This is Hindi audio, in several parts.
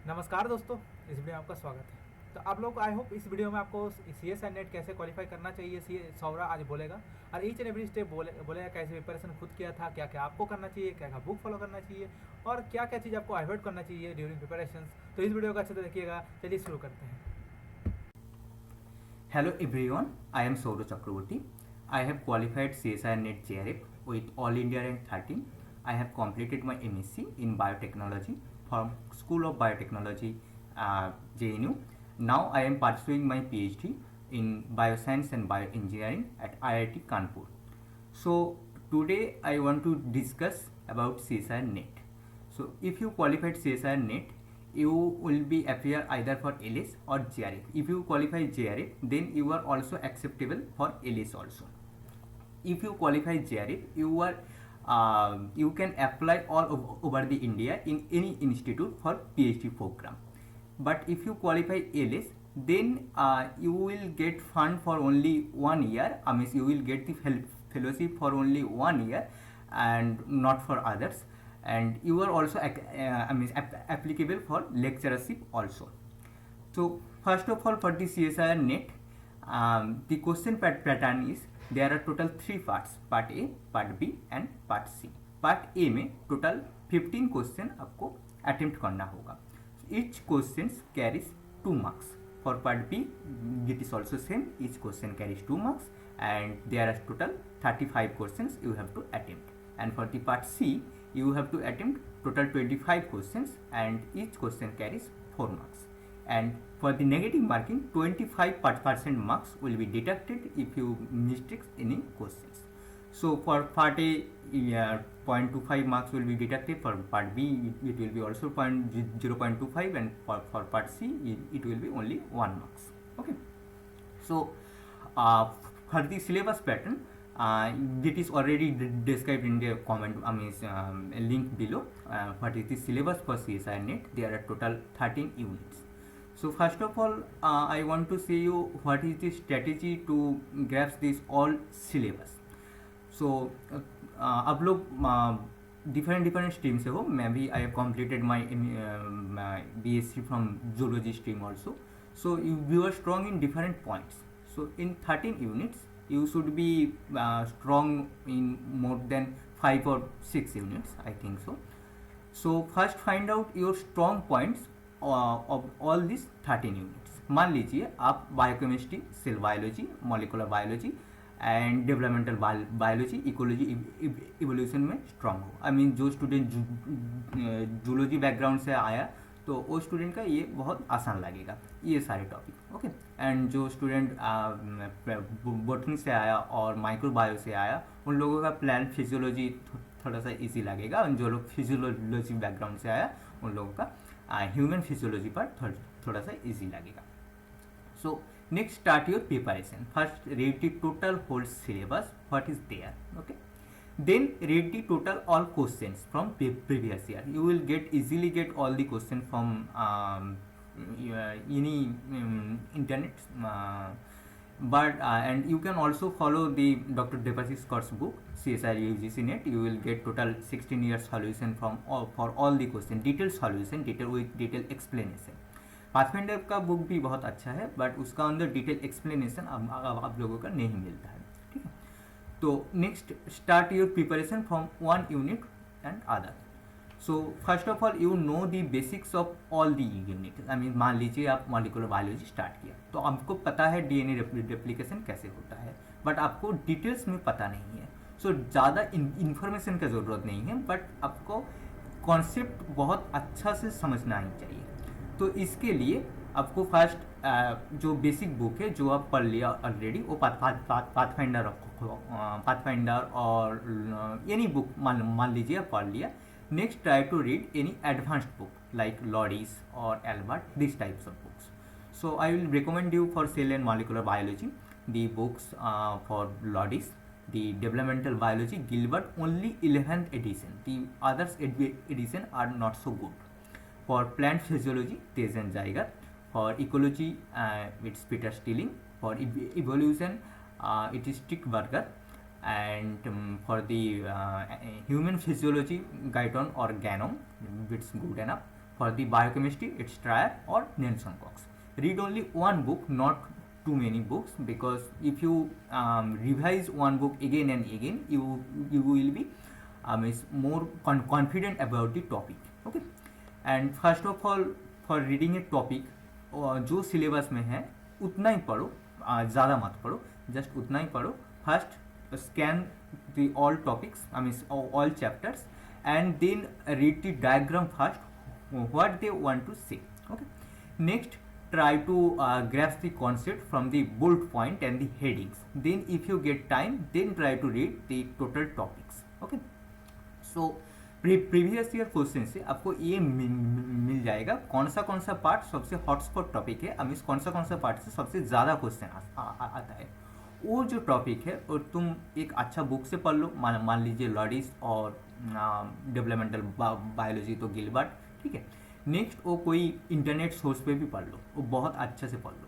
नमस्कार दोस्तों, इस वीडियो में आपका स्वागत है। तो आप लोग आई होप इस वीडियो में आपको सी एस आई नेट कैसे क्वालिफाई करना चाहिए सी सौरा आज बोलेगा। और ईच एंड एवरी स्टेप बोलेगा कैसे प्रिपरेशन खुद किया था, क्या क्या आपको करना चाहिए, क्या क्या बुक फॉलो करना चाहिए और क्या क्या चीज़ आपको अवॉइड करना चाहिए ड्यूरिंग प्रिपरेशन। तो इस वीडियो को अच्छे से देखिएगा। चलिए शुरू करते हैं। Hello everyone, I am Saurabh Chakraborty. I have qualified CSIR NET JRF with All India Rank 13. I have completed my MSc in Biotechnology from School of Biotechnology, JNU. Now I am pursuing my PhD in Bioscience and Bioengineering at IIT Kanpur. So today I want to discuss about CSIR NET. So if you qualified CSIR NET, you will be appear either for LS or JRF. If you qualify JRF, then you are also acceptable for LS also. If you qualify JRF, you can apply all over the India in any institute for PhD program. But if you qualify LS, then you will get fund for only 1 year. I mean, you will get the fellowship for only 1 year and not for others. And you are also applicable for lecturership also. So first of all, for the CSIR NET, the question pattern is there are total 3 parts: part A, part B and part C. part A में total 15 क्वेश्चन आपको अटेम्प्ट करना होगा. Each question carries 2 marks. For part B, it is also same. Each question carries 2 marks, and there are total 35 questions you have to attempt. And for the part C, you have to attempt total 25 questions, and each question carries 4 marks. And for the negative marking, 25% marks will be deducted if you mistake any questions. So for part A, 0.25 marks will be deducted. For part B, it will be also 0.25, and for part C, it will be only 1 marks. Okay. So for the syllabus pattern, it is already described in the comment, link below. What is the syllabus for CSIR NET? There are total 13 units. So first of all, I want to say you what is the strategy to grasp this all syllabus. So आप लोग different stream से हो. मैं भी I have completed my BSc from zoology stream also. So you are strong in different points. So in 13 units, you should be strong in more than 5 or 6 units, I think so. So first find out your strong points of all these 13 units. मान लीजिए आप biochemistry, cell biology, molecular biology and developmental biology, ecology, evolution में स्ट्रांग हो. आई मीन जो स्टूडेंट जूलॉजी बैकग्राउंड से आया तो वो स्टूडेंट का ये बहुत आसान लगेगा ये सारे टॉपिक. ओके. एंड जो स्टूडेंट बॉटनी से आया और माइक्रोबायो से आया उन लोगों का प्लांट फिजियोलॉजी थोड़ा सा इजी लगेगा. जो लोग फिजियोलॉजी बैकग्राउंड से आया उन लोगों का ह्यूमन फिजियोलॉजी पर थोड़ा सा इजी लगेगा. So next start your preparation. First read the total whole syllabus, what is there. Okay. Then read the total all questions from previous year. You will easily get all the questions from any internet. But and you can also follow the Dr. Debashish Kor's book CSIR UGC NET. You will get total 16 years solution from for all the questions, detailed solution, detailed explanation. Pathfinder का बुक भी बहुत अच्छा है बट उसका अंदर डिटेल एक्सप्लेनेशन आप लोगों का नहीं मिलता है. ठीक है. तो next start your preparation from 1 unit and other. So first of all you know the basics of all the unit. I mean मान लीजिए आप मॉलिक्यूलर बायोलॉजी स्टार्ट किया तो आपको पता है डीएनए रेप्लिकेशन कैसे होता है बट आपको डिटेल्स में पता नहीं है. सो ज़्यादा इन्फॉर्मेशन का ज़रूरत नहीं है बट आपको कॉन्सेप्ट बहुत अच्छा से समझना ही चाहिए. तो इसके लिए आपको फर्स्ट जो बेसिक बुक है जो आप पढ़ लिया ऑलरेडी वो पाथफाइंडर और एनी बुक मान लीजिए आप पढ़ लिया. Next try to read any advanced book like Lodish और Albert, this types of books. So I will recommend you for cell and molecular biology the books for Lodish, the developmental biology Gilbert only 11th edition, the others edition are not so good. For plant physiology Tejan Zeiger, for ecology it's Peter Stilling, for evolution it is Stickberger, and for the human physiology Guyton or Ganom, it's good enough. For the biochemistry, it's Trier or Nelson Cox. Read only one book, not too many books, because if you revise one book again and again, you will be is more confident about the topic. Okay. And first of all, for reading a topic, जो सिलेबस में है उतना ही पढ़ो, ज़्यादा मत पढ़ो, जस्ट उतना ही पढ़ो. First scan the all topics, I mean all chapters, and then read the diagram first, what they want to say. Okay. Next, try to grasp the concept from the bullet point and the headings. Then if you get time, then try to read the total topics. Okay. So previous year question से आपको ये मिल जाएगा कौन सा पार्ट सबसे हॉटस्पॉट टॉपिक है, मीन्स कौन सा पार्ट से सबसे ज़्यादा क्वेश्चन आता है. वो जो टॉपिक है और तुम एक अच्छा बुक से पढ़ लो, मान लीजिए लॉडिस और डेवलपमेंटल बायोलॉजी तो गिलबर्ट. ठीक है. नेक्स्ट वो कोई इंटरनेट सोर्स पे भी पढ़ लो, वो बहुत अच्छे से पढ़ लो.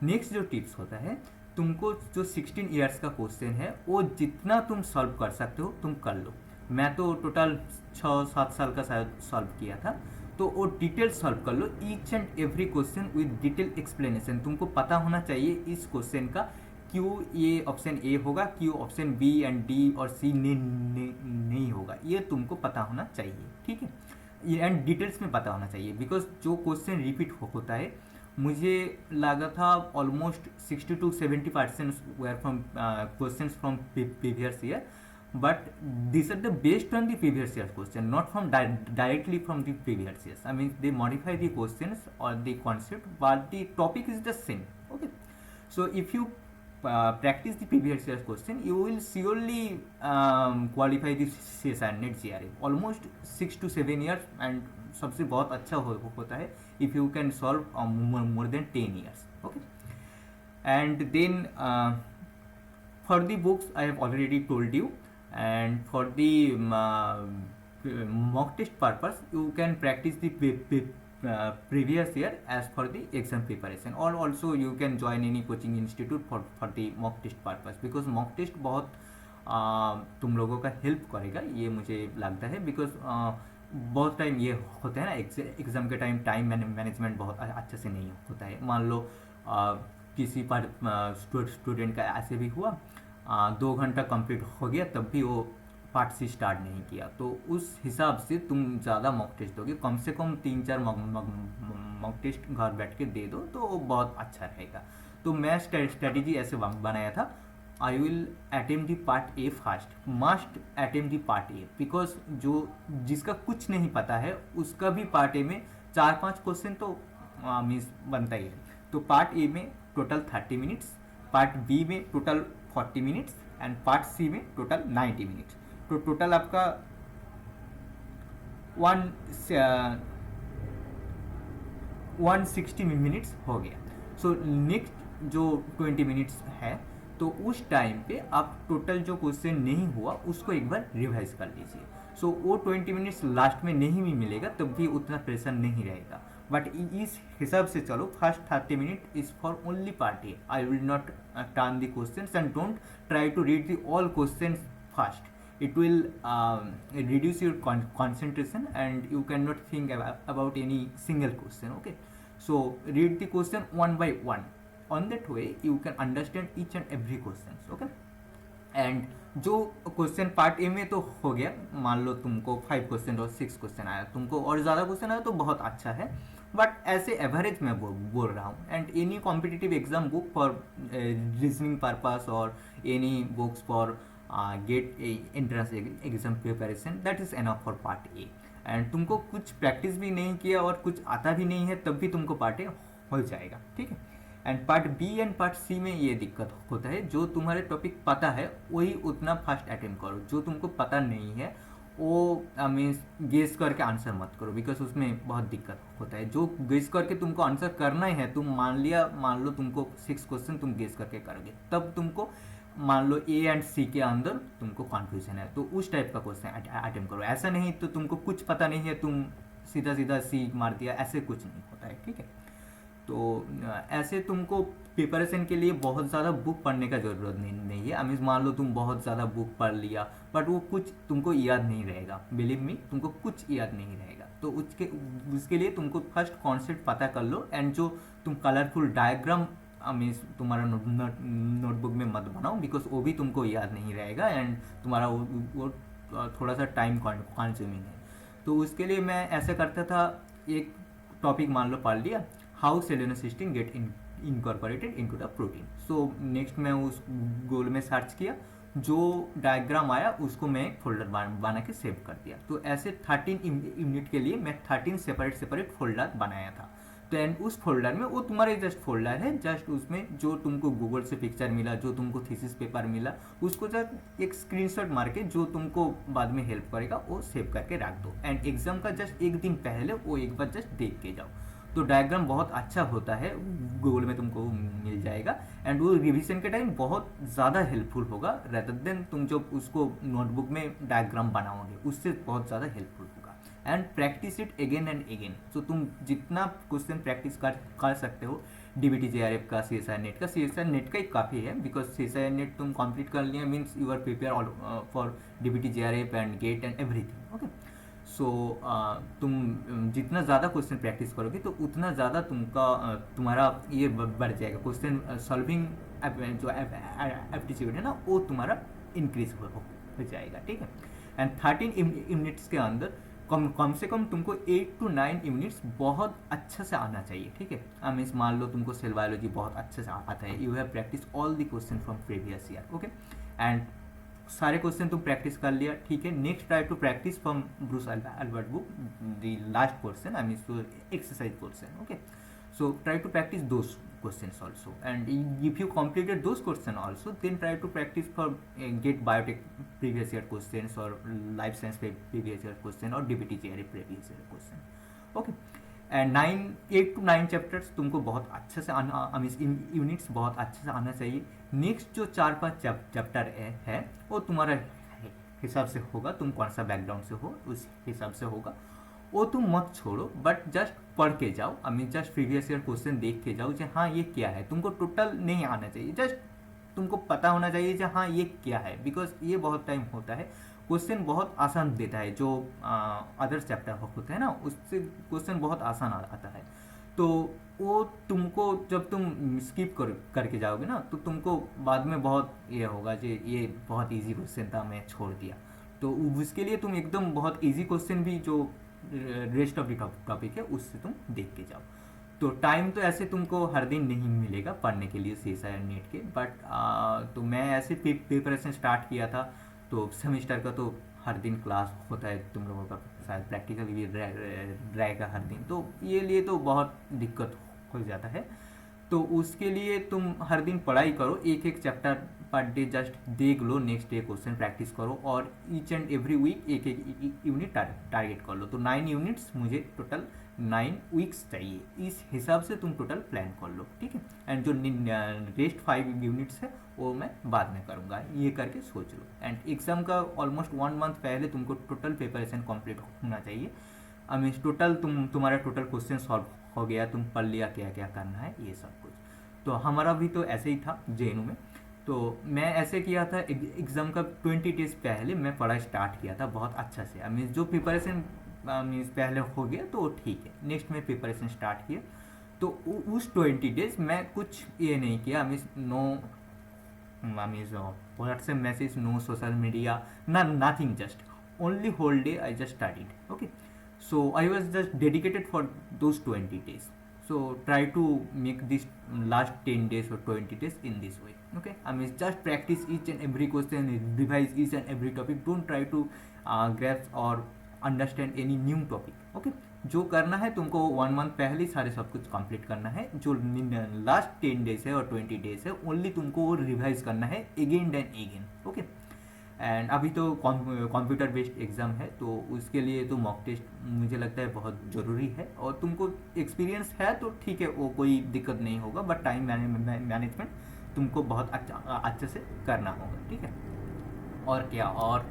नेक्स्ट जो टिप्स होता है, तुमको जो 16 ईयर्स का क्वेश्चन है वो जितना तुम सॉल्व कर सकते हो तुम कर लो. मैं तो टोटल 6-7 साल का शायद सॉल्व किया था, तो वो डिटेल सॉल्व कर लो. Each and every question with detail explanation. तुमको पता होना चाहिए इस क्वेश्चन का क्यों ये ऑप्शन ए होगा, क्यों ऑप्शन बी एंड डी और सी नहीं होगा, ये तुमको पता होना चाहिए. ठीक है. ये एंड डिटेल्स में पता होना चाहिए, बिकॉज जो क्वेश्चन रिपीट होता है, मुझे लगा था almost 60 to 70% were from questions from previous year, but these are the based on the previous year's question, not from directly from the previous years. I mean, they modify the questions or the concept, but the topic is the same. Okay. So if you practice the previous year's question, you will surely qualify the CSIR NET JRF almost 6 to 7 years, and सबसे बहुत अच्छा होता है if you can solve more than 10 years. Okay. And then for the books I have already told you, and for the mock test purpose you can practice the previous year as for the exam preparation, or also you can join any coaching institute for the mock test purpose, because mock test बहुत तुम लोगों का हेल्प करेगा, ये मुझे लगता है. बिकॉज बहुत टाइम ये होता है ना, एग्ज़ाम के टाइम मैनेजमेंट बहुत अच्छे से नहीं होता है. मान लो किसी पर स्टूडेंट का ऐसे भी हुआ, 2 घंटा कंप्लीट हो गया तब भी वो पार्ट सी स्टार्ट नहीं किया, तो उस हिसाब से तुम ज़्यादा मॉक टेस्ट दोगे, कम से कम 3-4 मॉक टेस्ट घर बैठ के दे दो तो वो बहुत अच्छा रहेगा. तो मैं स्ट्रेटेजी ऐसे बनाया था, I will attempt the part A first, must attempt the part A, because जिसका कुछ नहीं पता है उसका भी पार्ट ए में 4-5 क्वेश्चन तो मीन्स बनता ही है. तो पार्ट ए में टोटल 30 मिनट्स, पार्ट बी में total 40 minutes and part C में टोटल 90 मिनट्स. तो टोटल आपका 160 मिनट्स हो गया. सो नेक्स्ट जो 20 मिनट्स है, तो उस टाइम पे आप टोटल जो क्वेश्चन नहीं हुआ उसको एक बार रिवाइज कर लीजिए. सो वो 20 मिनट्स लास्ट में नहीं भी मिलेगा तब भी उतना प्रेशर नहीं रहेगा. बट इस हिसाब से चलो, first 30 minute is for only part A. I will not turn the questions and don't try to read the all questions first. It will reduce your concentration and you cannot think about any single question. Okay. So read the question one by one. On that way you can understand each and every questions. Okay. And जो क्वेश्चन पार्ट ए में तो हो गया, मान लो तुमको 5 क्वेश्चन और 6 क्वेश्चन आया, तुमको और ज़्यादा क्वेश्चन आया तो बहुत अच्छा है, बट ऐसे एवरेज में बोल रहा हूँ. And any competitive exam book for reasoning purpose और any books for GATE entrance exam preparation, that is enough for part A. And तुमको कुछ प्रैक्टिस भी नहीं किया और कुछ आता भी नहीं है तब भी तुमको पार्ट ए हो जाएगा. ठीक है. And part B and part C में ये दिक्कत होता है, जो तुम्हारे टॉपिक पता है वही उतना फास्ट अटेम्प्ट करो, जो तुमको पता नहीं है वो मीन्स गेस करके आंसर मत करो, बिकॉज उसमें बहुत दिक्कत होता है. जो गेस करके तुमको आंसर करना ही है, तुम मान लो तुमको 6 क्वेश्चन तुम गेस करके करोगे, तब तुमको मान लो ए एंड सी के अंदर तुमको कन्फ्यूजन है, तो उस टाइप का क्वेश्चन अटेम्प्ट करो. ऐसा नहीं तो तुमको कुछ पता नहीं है तुम सीधा सी मार दिया, ऐसे कुछ नहीं होता है. ठीक है. तो ऐसे तुमको प्रिपरेशन के लिए बहुत ज़्यादा बुक पढ़ने का ज़रूरत नहीं है। अमीज मान लो तुम बहुत ज़्यादा बुक पढ़ लिया बट वो कुछ तुमको याद नहीं रहेगा, बिलीव मी तुमको कुछ याद नहीं रहेगा। तो उसके लिए तुमको फर्स्ट कॉन्सेप्ट पता कर लो, एंड जो तुम कलरफुल डायग्राम मीन्स तुम्हारा नोटबुक में मत बनाओ, बिकॉज वो भी तुमको याद नहीं रहेगा एंड तुम्हारा वो थोड़ा सा टाइम कंज्यूमिंग है। तो उसके लिए मैं ऐसा करता था, एक टॉपिक मान लो पढ़ लिया, how selenocysteine get incorporated into the protein. So next मैं उस गोल में सर्च किया, जो डायग्राम आया उसको मैं एक फोल्डर बना के सेव कर दिया। तो ऐसे 13 यूनिट के लिए मैं 13 सेपरेट फोल्डर बनाया था। तो एंड उस फोल्डर में, वो तुम्हारे जस्ट फोल्डर है, जस्ट उसमें जो तुमको गूगल से पिक्चर मिला, जो तुमको थीसिस पेपर मिला, उसको जस्ट एक स्क्रीनशॉट मार के जो तुमको बाद में हेल्प करेगा वो सेव करके रख दो, एंड एग्जाम का जस्ट एक दिन पहले वो एक बार जस्ट देख के जाओ। तो डायग्राम बहुत अच्छा होता है, गूगल में तुमको मिल जाएगा, एंड वो रिवीजन के टाइम बहुत ज़्यादा हेल्पफुल होगा रेदर देन तुम जो उसको नोटबुक में डायग्राम बनाओगे, उससे बहुत ज़्यादा हेल्पफुल होगा। And practice it again and again. So तुम जितना क्वेश्चन प्रैक्टिस कर सकते हो, DBT JRF का, CSIR नेट का, CSIR नेट का ही काफ़ी है, बिकॉज CSIR नेट तुम कंप्लीट कर लिया means you are prepare for DBT JRF and GATE and everything. Okay, so तुम जितना ज़्यादा क्वेश्चन प्रैक्टिस करोगे तो उतना ज़्यादा तुम्हारा ये बढ़ जाएगा, क्वेश्चन सॉल्विंग जो एप्टीट्यूड है ना वो तुम्हारा इंक्रीज हो जाएगा, ठीक है। एंड 13 यूनिट्स के अंदर कम से कम तुमको 8 to 9 यूनिट्स बहुत अच्छा से आना चाहिए, ठीक है। मीन्स मान लो तुमको सेल बायोलॉजी बहुत अच्छे से आता है, you have practice all the question from previous year, okay, and सारे क्वेश्चन तुम प्रैक्टिस कर लिया, ठीक है। Next try to practice from Bruce Albert book the last portion, I mean so exercise portion, okay. So try to practice those questions also, and if you completed those questions also, then try to practice for get biotech previous year questions or life science previous year question or DBT JRE previous year question, okay। And 8 to 9 chapters तुमको बहुत अच्छे से आना, यूनिट्स बहुत अच्छे से आना चाहिए। नेक्स्ट जो 4-5 चैप्टर है वो तुम्हारा हिसाब से होगा, तुम कौन सा बैकग्राउंड से हो उस हिसाब से होगा, वो तुम मत छोड़ो, बट जस्ट पढ़ के जाओ, जस्ट प्रीवियस ईयर क्वेश्चन देख के जाओ कि हाँ ये क्या है। तुमको टोटल नहीं आना चाहिए, जस्ट तुमको पता होना चाहिए कि हाँ ये क्या है, बिकॉज ये बहुत टाइम होता है क्वेश्चन बहुत आसान देता है, जो अदर चैप्टर होते हैं ना उससे क्वेश्चन बहुत आसान आता है। तो वो तुमको जब तुम स्किप करके जाओगे ना तो तुमको बाद में बहुत ये होगा कि ये बहुत इजी क्वेश्चन था, मैं छोड़ दिया। तो उसके लिए तुम एकदम बहुत इजी क्वेश्चन भी जो रेस्ट ऑफ द टॉपिक है उससे तुम देख के जाओ। तो टाइम तो ऐसे तुमको हर दिन नहीं मिलेगा पढ़ने के लिए CSIR नेट के, बट तो मैं ऐसे प्रिपरेशन स्टार्ट किया था। तो सेमेस्टर का तो हर दिन क्लास होता है तुम लोगों का, शायद प्रैक्टिकल भी रहेगा हर दिन, तो ये लिए तो बहुत दिक्कत हो जाता है। तो उसके लिए तुम हर दिन पढ़ाई करो, एक एक चैप्टर पर डे जस्ट देख लो, नेक्स्ट डे क्वेश्चन प्रैक्टिस करो, और ईच एंड एवरी वीक एक एक यूनिट टारगेट कर लो। तो 9 यूनिट्स मुझे टोटल 9 वीक्स चाहिए, इस हिसाब से तुम टोटल प्लान कर लो, ठीक है। एंड जो रेस्ट 5 यूनिट्स है वो मैं बाद में करूँगा, ये करके सोच लो। एंड एग्जाम का ऑलमोस्ट 1 मंथ पहले तुमको टोटल प्रिपरेशन कंप्लीट होना चाहिए। टोटल तुम्हारा टोटल क्वेश्चन सॉल्व हो गया, तुम पढ़ लिया क्या क्या करना है ये सब कुछ। तो हमारा भी तो ऐसे ही था JNU में। तो मैं ऐसे किया था, एग्ज़ाम का 20 डेज पहले मैं पढ़ाई स्टार्ट किया था बहुत अच्छा से। जो प्रिपरेशन मीन्स पहले हो गया तो ठीक है, नेक्स्ट में प्रिपरेशन स्टार्ट किया। तो उस 20 डेज मैं कुछ ये नहीं किया, no WhatsApp message, no social media, nothing, just only whole day I just studied, okay. So I was just dedicated for those 20 days. So try to make this last 10 days or 20 days in this way. Okay, just practice each and every question, revise each and every topic. Don't try to grasp or understand any new topic. Okay, जो करना है तुमको 1 मंथ पहले सारे सब कुछ कंप्लीट करना है। जो लास्ट 10 डेज है और 20 डेज है ओनली तुमको वो रिवाइज करना है again and again, okay. And अभी तो कंप्यूटर बेस्ड एग्ज़ाम है, तो उसके लिए तो मॉक टेस्ट मुझे लगता है बहुत ज़रूरी है। और तुमको एक्सपीरियंस है तो ठीक है, वो कोई दिक्कत नहीं होगा, बट टाइम मैनेजमेंट तुमको बहुत अच्छे से करना होगा, ठीक है। और क्या, और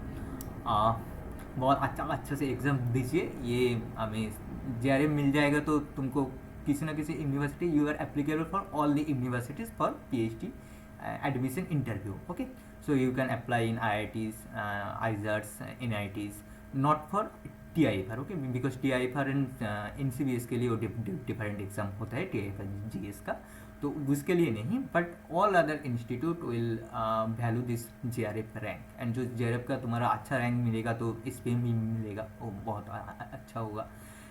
बहुत अच्छे से एग्ज़ाम दीजिए। ये हमें JRF मिल जाएगा तो तुमको किसी ना किसी university, you are applicable for all the universities for PhD admission interview. Okay, so you can apply in IITs, ISARS, NITs, not for TIFR. Okay, because TIFR and NCBS के लिए वो डिफरेंट एग्जाम होता है TIFR GS का, तो उसके लिए नहीं, but all other institute will value this JRF rank, and जो JRF का तुम्हारा अच्छा रैंक मिलेगा तो इस पे भी मिलेगा, वो बहुत अच्छा होगा।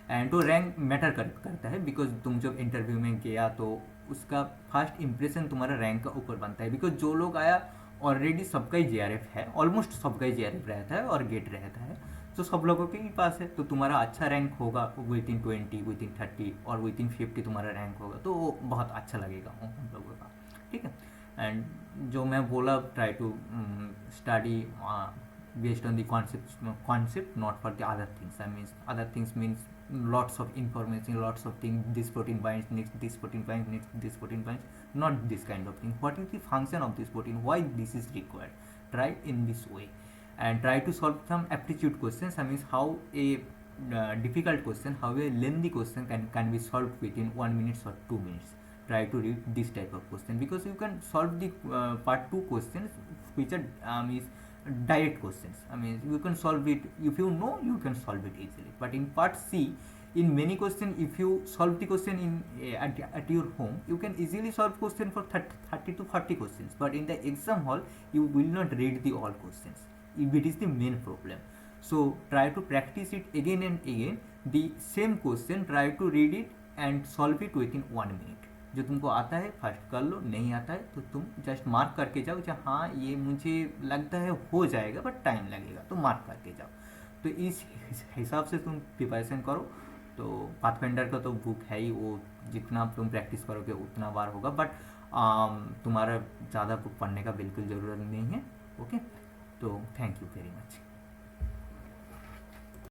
एंड तो रैंक मैटर करता है, बिकॉज तुम जब इंटरव्यू में गया तो उसका फर्स्ट इंप्रेशन तुम्हारा रैंक का ऊपर बनता है, बिकॉज जो लोग आया ऑलरेडी सबका ही JRF है, ऑलमोस्ट सबका ही JRF रहता है और गेट रहता है, तो सब लोगों के ही पास है, तो तुम्हारा अच्छा रैंक होगा विदिन 20, विदिन 30 और विदिन 50 तुम्हारा रैंक होगा, तो वो बहुत अच्छा लगेगा हम लोगों का, ठीक है। एंड जो मैं बोला, try to study based on the concept, not for the other things. I mean, other things means lots of information, lots of things, this protein binds next, this protein binds next, this protein binds, not this kind of thing. What is the function of this protein, why this is required? Try in this way and try to solve some aptitude questions. I mean, how a difficult question, how a lengthy question can be solved within 1 minute or 2 minutes. Try to read this type of question, because you can solve the part 2 questions which are is direct questions. I mean, you can solve it, if you know, you can solve it easily. But in part C, in many questions, if you solve the question in at your home, you can easily solve question for 30 to 40 questions, but in the exam hall you will not read the all questions, if it is the main problem. So try to practice it again and again, the same question, try to read it and solve it within 1 minute. जो तुमको आता है फर्स्ट कर लो, नहीं आता है तो तुम जस्ट मार्क करके जाओ, जो हाँ ये मुझे लगता है हो जाएगा बट टाइम लगेगा, तो मार्क करके जाओ। तो इस हिसाब से तुम प्रिपरेशन करो। तो पाथफाइंडर का तो बुक है ही, वो जितना तुम प्रैक्टिस करोगे उतना बार होगा, बट तुम्हारा ज़्यादा बुक पढ़ने का बिल्कुल ज़रूरत नहीं है। ओके, तो थैंक यू वेरी मच।